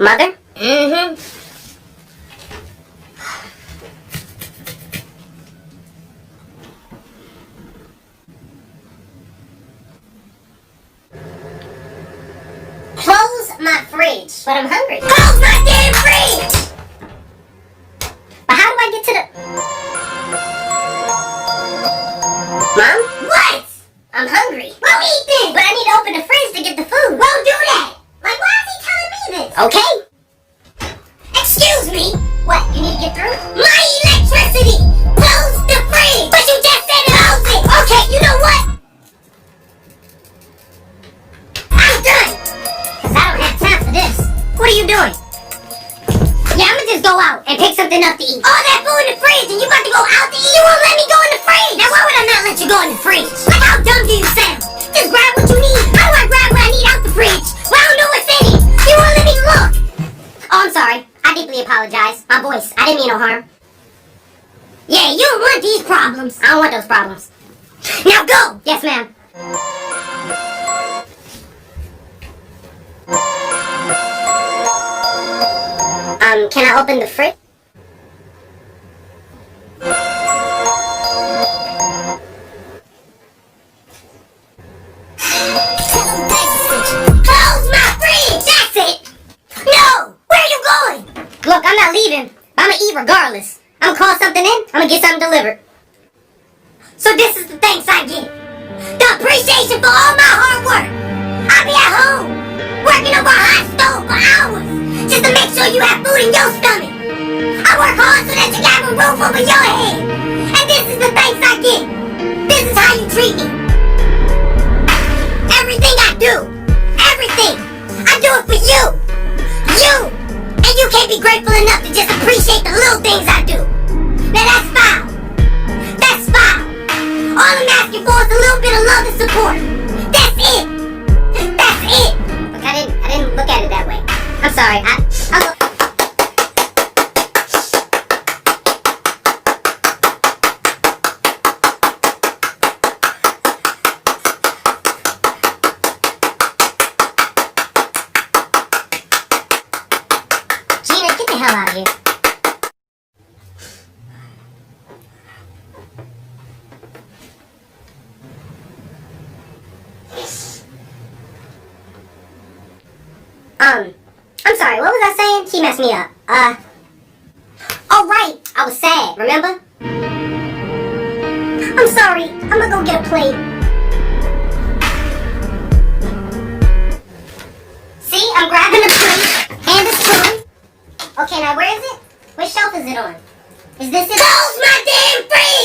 Mother? Mm-hmm. Close my fridge. But I'm hungry. Close my damn fridge! But how do I get to the... Mom? What? I'm hungry. Well, eat this! But I need to open the fridge to get the food. Well, do that! Like, why is he telling me this? Okay. Excuse me? What, you need to get through? My electricity! Close the fridge! But you just said close it! Okay, you know what? I'm done! Cause I don't have time for this. What are you doing? Yeah, I'ma just go out and pick something up to eat. All that food in the fridge and you about to go out to eat? You won't let me go in the fridge! Now why would I not let you go in the fridge? Like how dumb do you sound? Just grab what you need. How do I grab what I need out the fridge? Well, I don't know what's in it. You won't let me look. Oh, I'm sorry. I deeply apologize. My voice. I didn't mean no harm. Yeah, you don't want these problems. I don't want those problems. Now go! Yes, ma'am. Can I open the fridge? Close my fridge! That's it! No! Where are you going? Look, I'm not leaving. I'm gonna eat regardless. I'm gonna call something in. I'm gonna get something delivered. So this is the thanks I get. The appreciation for all my hard work. I'll be at home, working over a hot stove for hours, just to make sure you have food in your stomach. I work hard so that you got a roof over your head. And this is the thanks I get. This is how you treat me. Everything I do, everything, I do it for you. You. And you can't be grateful enough to just appreciate the little things I do. Now that's foul. That's foul. All I'm asking for is a little bit of love and support. That's it. That's it. Look, I didn't look at it that way. I'm sorry. I'll look. Gina, get the hell out of here. I'm sorry, what was I saying? She messed me up. Oh right, I was sad, remember? I'm sorry, I'm gonna go get a plate. See, I'm grabbing a plate and a spoon. Okay, now where is it? Which shelf is it on? Is this it? Close my damn fridge!